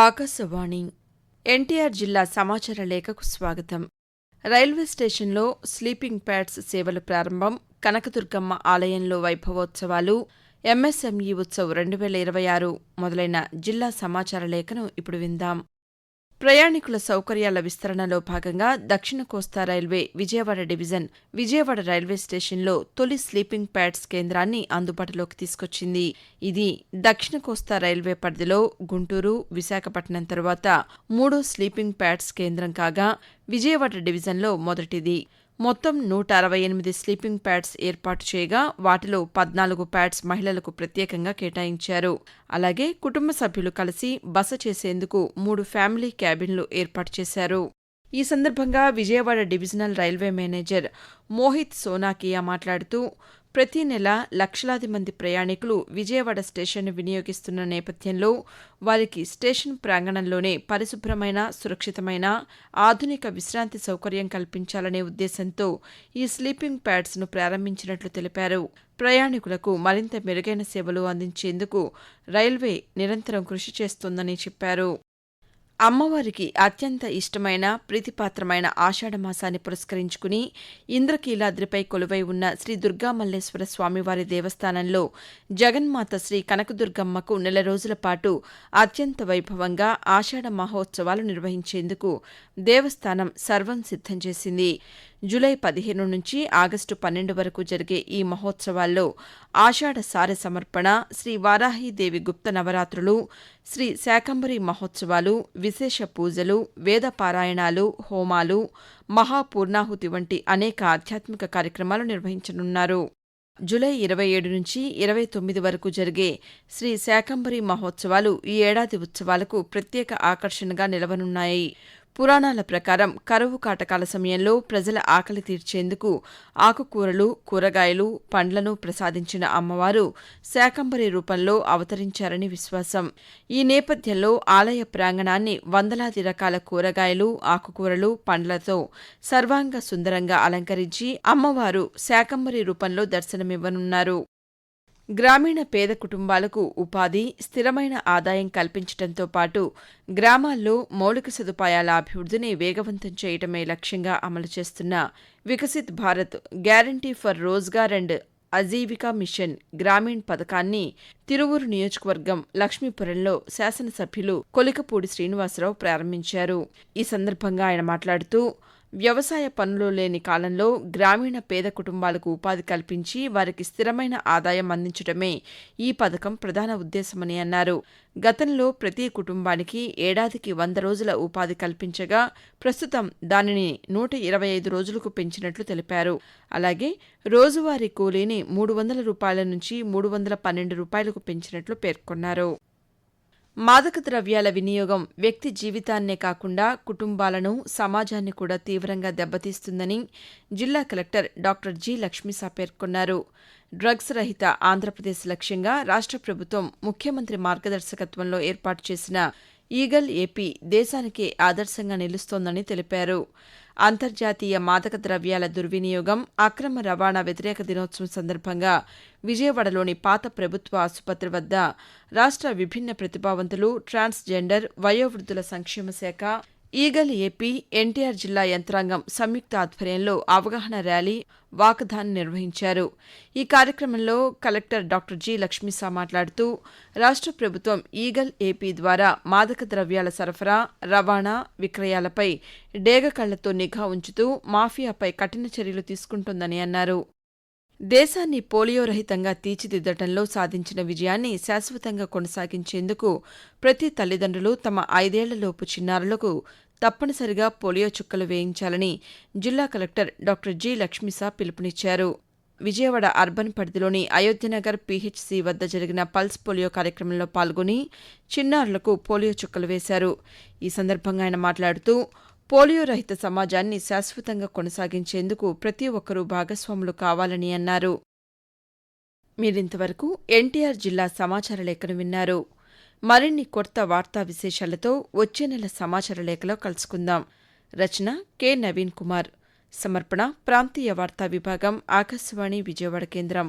ఆకాశవాణి ఎన్టీఆర్ జిల్లా సమాచార లేఖకు స్వాగతం. రైల్వే స్టేషన్లో స్లీపింగ్ ప్యాడ్స్ సేవలు ప్రారంభం, కనకదుర్గమ్మ ఆలయంలో వైభవోత్సవాలు, ఎంఎస్ఎంఈ ఉత్సవ్ 2026 మొదలైన జిల్లా సమాచార లేఖను ఇప్పుడు విందాం. ప్రయాణికుల సౌకర్యాల విస్తరణలో భాగంగా దక్షిణ కోస్తా railway Vijayawada division Vijayawada railway స్టేషన్లో తొలి స్లీపింగ్ ప్యాడ్స్ కేంద్రాన్ని అందుబాటులోకి తీసుకొచ్చింది. ఇది దక్షిణ కోస్తా రైల్వే పరిధిలో గుంటూరు, విశాఖపట్నం తరువాత మూడో స్లీపింగ్ ప్యాడ్స్ కేంద్రం కాగా విజయవాడ డివిజన్లో మొదటిది. మొత్తం 168 స్లీపింగ్ ప్యాడ్స్ ఏర్పాటు చేయగా వాటిలో 14 ప్యాడ్స్ మహిళలకు ప్రత్యేకంగా కేటాయించారు. అలాగే కుటుంబ సభ్యులు కలిసి బస చేసేందుకు 3 ఫ్యామిలీ క్యాబిన్లు ఏర్పాటు చేశారు. ఈ సందర్భంగా Vijayawada divisional railway manager Mohit Sonakia మాట్లాడుతూ, ప్రతి నెల లక్షలాది మంది ప్రయాణికులు విజయవాడ స్టేషన్ను వినియోగిస్తున్న నేపథ్యంలో వారికి స్టేషన్ ప్రాంగణంలోనే పరిశుభ్రమైన, సురక్షితమైన, ఆధునిక విశ్రాంతి సౌకర్యం కల్పించాలనే ఉద్దేశంతో ఈ స్లీపింగ్ ప్యాడ్స్ను ప్రారంభించినట్లు తెలిపారు. ప్రయాణికులకు మరింత మెరుగైన సేవలు అందించేందుకు రైల్వే నిరంతరం కృషి చేస్తోందని చెప్పారు. అమ్మవారికి అత్యంత ఇష్టమైన, ప్రీతిపాత్రమైన ఆషాఢమాసాన్ని పురస్కరించుకుని ఇంద్రకీలాద్రిపై కొలువై ఉన్న శ్రీ దుర్గామల్లేశ్వర స్వామివారి దేవస్థానంలో జగన్మాత శ్రీ కనకదుర్గమ్మకు నెల రోజుల పాటు అత్యంత వైభవంగా ఆషాఢ మహోత్సవాలు నిర్వహించేందుకు దేవస్థానం సర్వం సిద్ధం చేసింది. జూలై 15 నుంచి ఆగస్టు 12 వరకు జరిగే ఈ మహోత్సవాల్లో ఆషాఢ సారె సమర్పణ, శ్రీ వారాహీదేవి గుప్త నవరాత్రులు, శ్రీ శాకంబరి మహోత్సవాలు, విశేష పూజలు, వేద పారాయణాలు, హోమాలు, మహాపూర్ణాహుతి వంటి అనేక ఆధ్యాత్మిక కార్యక్రమాలు నిర్వహించనున్నారు. జూలై 27 నుంచి 29 వరకు జరిగే శ్రీ శాకంబరి మహోత్సవాలు ఈ ఏడాది ఉత్సవాలకు ప్రత్యేక ఆకర్షణగా నిలవనున్నాయి. పురాణాల ప్రకారం కరువు కాటకాల సమయంలో ప్రజల ఆకలి తీర్చేందుకు ఆకుకూరలు, కూరగాయలు, పండ్లను ప్రసాదించిన అమ్మవారు శాకంబరి రూపంలో అవతరించారని విశ్వాసం. ఈ నేపథ్యంలో ఆలయ ప్రాంగణాన్ని వందలాది రకాల కూరగాయలు, ఆకుకూరలు, పండ్లతో సర్వాంగ సుందరంగా అలంకరించి అమ్మవారు శాకంబరి రూపంలో దర్శనమివ్వనున్నారు. గ్రామీణ పేద కుటుంబాలకు ఉపాధి, స్థిరమైన ఆదాయం కల్పించడంతో పాటు గ్రామాల్లో మౌలిక సదుపాయాల అభివృద్ధిని వేగవంతం చేయడమే లక్ష్యంగా అమలు చేస్తున్న Viksit Bharat guarantee for Rozgar and Ajeevika mission Gramin పథకాన్ని తిరువూరు నియోజకవర్గం లక్ష్మీపురంలో శాసనసభ్యులు కొలికపూడి శ్రీనివాసరావు ప్రారంభించారు. ఈ సందర్భంగా ఆయన మాట్లాడుతూ, వ్యవసాయ పనులు లేని కాలంలో గ్రామీణ పేద కుటుంబాలకు ఉపాధి కల్పించి వారికి స్థిరమైన ఆదాయం అందించడమే ఈ పథకం ప్రధాన ఉద్దేశమని అన్నారు. గతంలో ప్రతి కుటుంబానికి ఏడాదికి 100 రోజుల ఉపాధి కల్పించగా ప్రస్తుతం దానిని 125 రోజులకు పెంచినట్లు తెలిపారు. అలాగే రోజువారీ కూలీని 300 రూపాయల నుంచి 312 రూపాయలకు పెంచినట్లు పేర్కొన్నారు. మాదక ద్రవ్యాల వినియోగం వ్యక్తి జీవితాన్నే కాకుండా కుటుంబాలను, సమాజాన్ని కూడా తీవ్రంగా దెబ్బతీస్తుందని జిల్లా కలెక్టర్ డాక్టర్ జి. లక్ష్మీసా పేర్కొన్నారు. డ్రగ్స్ రహిత ఆంధ్రప్రదేశ్ లక్ష్యంగా రాష్ట్ర ప్రభుత్వం ముఖ్యమంత్రి మార్గదర్శకత్వంలో ఏర్పాటు చేసిన ఈగల్ ఏపీ దేశానికే ఆదర్శంగా నిలుస్తోందని తెలిపారు. అంతర్జాతీయ మాదక ద్రవ్యాల దుర్వినియోగం, అక్రమ రవాణా వ్యతిరేక దినోత్సవం సందర్భంగా విజయవాడలోని పాత ప్రభుత్వ ఆసుపత్రి వద్ద రాష్ట్ర విభిన్న ప్రతిభావంతులు, ట్రాన్స్జెండర్, వయోవృద్ధుల సంక్షేమ శాఖ, ఈగల్ ఏపీ, ఎన్టీఆర్ జిల్లా యంత్రాంగం సంయుక్త ఆధ్వర్యంలో అవగాహన ర్యాలీ, వాకథాన్ నిర్వహించారు. ఈ కార్యక్రమంలో కలెక్టర్ డాక్టర్ జి. లక్ష్మీసా మాట్లాడుతూ, రాష్ట్ర ప్రభుత్వం ఈగల్ ఏపీ ద్వారా మాదక ద్రవ్యాల సరఫరా, రవాణా, విక్రయాలపై డేగ కళ్లతో నిఘా ఉంచుతూ మాఫియాపై కఠిన చర్యలు తీసుకుంటోందని అన్నారు. దేశాన్ని పోలియో రహితంగా తీర్చిదిద్దటంలో సాధించిన విజయాన్ని శాశ్వతంగా కొనసాగించేందుకు ప్రతి తల్లిదండ్రులు తమ 5 ఏళ్లలోపు చిన్నారులకు తప్పనిసరిగా పోలియో చుక్కలు వేయించాలని జిల్లా కలెక్టర్ డాక్టర్ జి. లక్ష్మీసా పిలుపునిచ్చారు. విజయవాడ అర్బన్ పరిధిలోని అయోధ్యనగర్ పీహెచ్సీ వద్ద జరిగిన పల్స్ పోలియో కార్యక్రమంలో పాల్గొని చిన్నారులకు పోలియో చుక్కలు వేశారు. ఈ సందర్భంగా ఆయన మాట్లాడుతూ, పోలియో రహిత సమాజాన్ని శాశ్వతంగా కొనసాగించేందుకు ప్రతి ఒక్కరూ భాగస్వాములు కావాలని అన్నారు. మీరింతవరకు ఎన్టీఆర్ జిల్లా సమాచార లేఖను విన్నారు. మరిన్ని కొత్త వార్తా విశేషాలతో వచ్చే నెల సమాచార లేఖలో కలుసుకుందాం. రచన కె. నవీన్ కుమార్. సమర్పణ ప్రాంతీయ వార్తా విభాగం, ఆకాశవాణి విజయవాడ కేంద్రం.